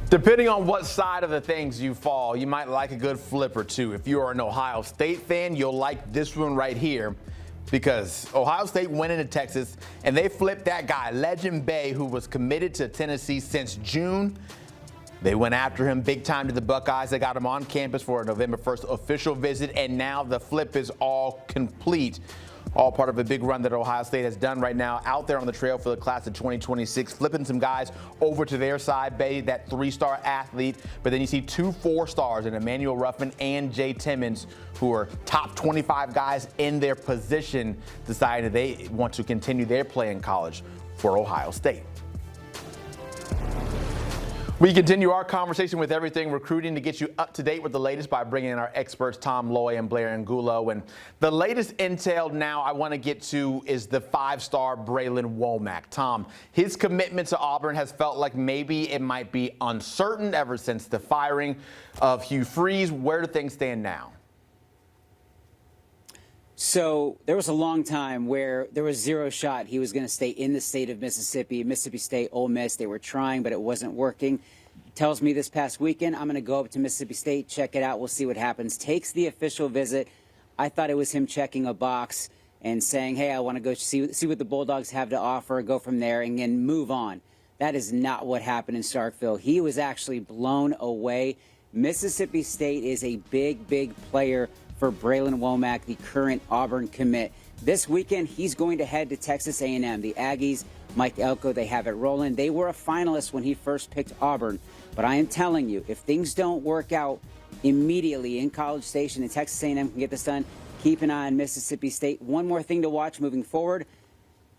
Depending on what side of the things you fall, you might like a good flip or two. If you are an Ohio State fan, you'll like this one right here, because Ohio State went into Texas and they flipped that guy, Legend Bay, who was committed to Tennessee since June. They went after him big time to the Buckeyes. They got him on campus for a November 1st official visit, and now the flip is all complete. All part of a big run that Ohio State has done right now out there on the trail for the class of 2026, flipping some guys over to their side. Bay, that 3-star athlete, but then you see 2 4-stars in Emmanuel Ruffin and Jay Timmons, who are top 25 guys in their position, deciding they want to continue their play in college for Ohio State. We continue our conversation with everything recruiting to get you up to date with the latest by bringing in our experts, Tom Loy and Blair Angulo. And the latest intel now I want to get to is the 5-star Braylen Womack. Tom, his commitment to Auburn has felt like maybe it might be uncertain ever since the firing of Hugh Freeze. Where do things stand now? So there was a long time where there was zero shot he was going to stay in the state of Mississippi. Mississippi State, Ole Miss, they were trying, but it wasn't working. Tells me this past weekend, I'm going to go up to Mississippi State, check it out, we'll see what happens. Takes the official visit. I thought it was him checking a box and saying, hey, I want to go see what the Bulldogs have to offer, go from there, and then move on. That is not what happened in Starkville. He was actually blown away. Mississippi State is a big, big player for Braylen Womack, the current Auburn commit. This weekend, he's going to head to Texas A&M. The Aggies, Mike Elko, they have it rolling. They were a finalist when he first picked Auburn. But I am telling you, if things don't work out immediately in College Station and Texas A&M can get this done, keep an eye on Mississippi State. One more thing to watch moving forward.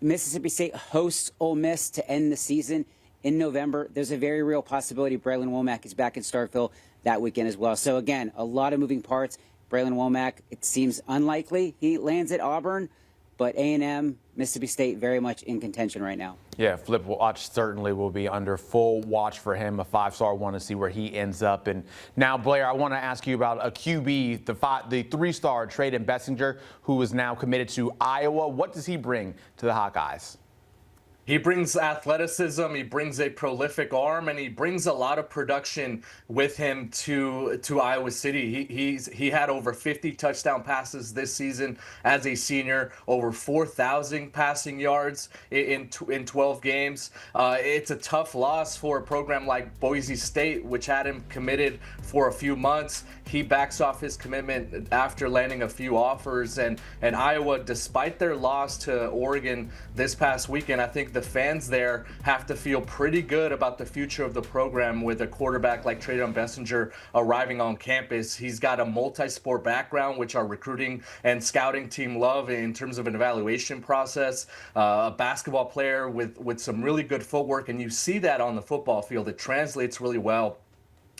Mississippi State hosts Ole Miss to end the season in November. There's a very real possibility Braylen Womack is back in Starkville that weekend as well. So, again, a lot of moving parts. Braylen Womack, it seems unlikely he lands at Auburn, but A&M, Mississippi State, very much in contention right now. Yeah, Flip Watch certainly will be under full watch for him, a 5-star one, to see where he ends up. And now, Blair, I want to ask you about a QB, the 3-star Tradon Biesinger, who is now committed to Iowa. What does he bring to the Hawkeyes? He brings athleticism, he brings a prolific arm, and he brings a lot of production with him to Iowa City. He had over 50 touchdown passes this season as a senior, over 4,000 passing yards in 12 games. It's a tough loss for a program like Boise State, which had him committed for a few months. He backs off his commitment after landing a few offers, and Iowa, despite their loss to Oregon this past weekend, I think the fans there have to feel pretty good about the future of the program with a quarterback like Tradon Biesinger arriving on campus. He's got a multi-sport background, which our recruiting and scouting team love in terms of an evaluation process. A basketball player with some really good footwork, and you see that on the football field. It translates really well.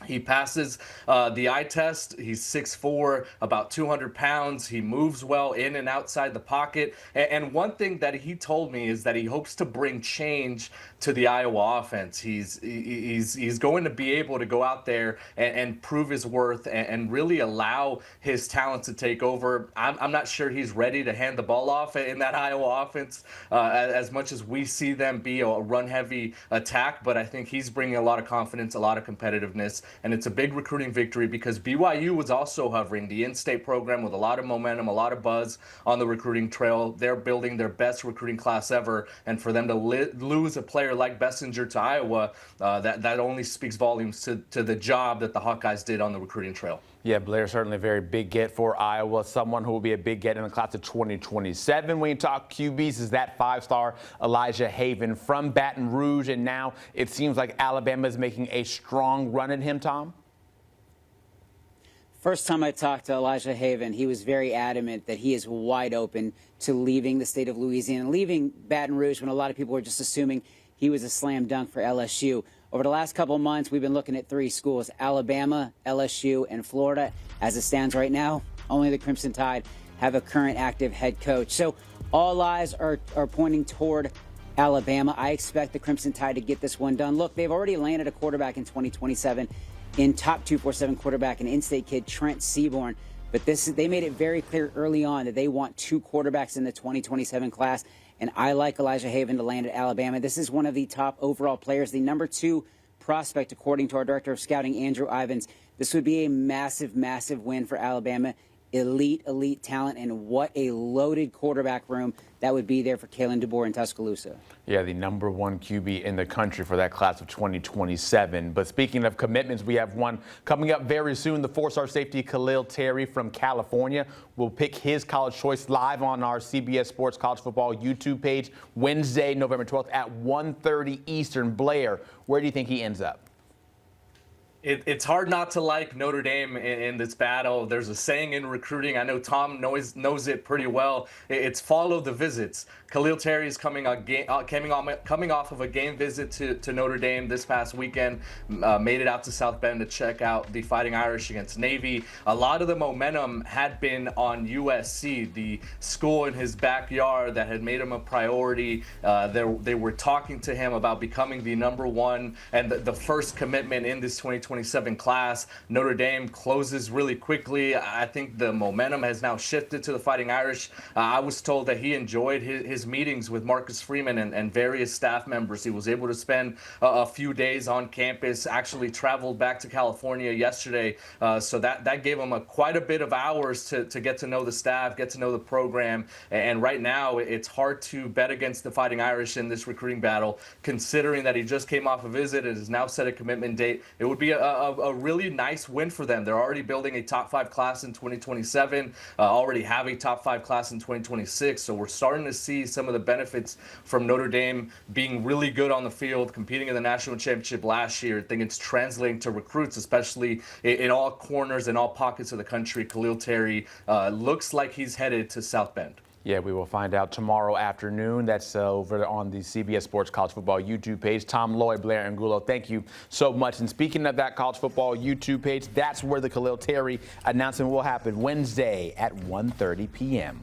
He passes the eye test. He's 6'4", about 200 pounds. He moves well in and outside the pocket. And one thing that he told me is that he hopes to bring change to the Iowa offense. He's going to be able to go out there and prove his worth and really allow his talent to take over. I'm not sure he's ready to hand the ball off in that Iowa offense as much as we see them be a run-heavy attack, but I think he's bringing a lot of confidence, a lot of competitiveness. And it's a big recruiting victory because BYU was also hovering, the in-state program with a lot of momentum, a lot of buzz on the recruiting trail. They're building their best recruiting class ever, and for them to lose a player like Biesinger to Iowa, that only speaks volumes to the job that the Hawkeyes did on the recruiting trail. Yeah, Blair, certainly a very big get for Iowa, someone who will be a big get in the class of 2027. When you talk QBs, is that 5-star Elijah Haven from Baton Rouge, and now it seems like Alabama is making a strong run at him, Tom? First time I talked to Elijah Haven, he was very adamant that he is wide open to leaving the state of Louisiana, leaving Baton Rouge when a lot of people were just assuming he was a slam dunk for LSU. Over the last couple of months, we've been looking at 3 schools, Alabama, LSU, and Florida. As it stands right now, only the Crimson Tide have a current active head coach. So all eyes are pointing toward Alabama. I expect the Crimson Tide to get this one done. Look, they've already landed a quarterback in 2027 in top 247 quarterback and in-state kid Trent Seaborn. But they made it very clear early on that they want 2 quarterbacks in the 2027 class. And I like Elijah Haven to land at Alabama. This is one of the top overall players, the number 2 prospect, according to our director of scouting, Andrew Ivins. This would be a massive, massive win for Alabama. Elite talent, and what a loaded quarterback room that would be there for Kalen DeBoer in Tuscaloosa. Yeah, the #1 QB in the country for that class of 2027. But speaking of commitments, we have one coming up very soon. The 4-star safety Khalil Terry from California will pick his college choice live on our CBS Sports College Football YouTube page Wednesday, November 12th at 1:30 Eastern. Blair, where do you think he ends up? It's hard not to like Notre Dame in this battle. There's a saying in recruiting. I know Tom knows it pretty well. It's follow the visits. Khalil Terry is coming off of a game visit to Notre Dame this past weekend. Made it out to South Bend to check out the Fighting Irish against Navy. A lot of the momentum had been on USC, the school in his backyard that had made him a priority. They were talking to him about becoming the #1 and the first commitment in this 2027 class. Notre Dame closes really quickly. I think the momentum has now shifted to the Fighting Irish. I was told that he enjoyed his meetings with Marcus Freeman and various staff members. He was able to spend a few days on campus, actually traveled back to California yesterday. So that gave him quite a bit of hours to get to know the staff, get to know the program. And right now, it's hard to bet against the Fighting Irish in this recruiting battle, considering that he just came off a visit and has now set a commitment date. It would be a really nice win for them. They're already building a top 5 class in 2027, already have a top 5 class in 2026. So we're starting to see some of the benefits from Notre Dame being really good on the field, competing in the national championship last year. I think it's translating to recruits, especially in all corners and all pockets of the country. Khalil Terry looks like he's headed to South Bend. Yeah, we will find out tomorrow afternoon. That's over on the CBS Sports College Football YouTube page. Tom Lloyd, Blair, Angulo, thank you so much. And speaking of that college football YouTube page, that's where the Khalil Terry announcement will happen Wednesday at 1:30 p.m.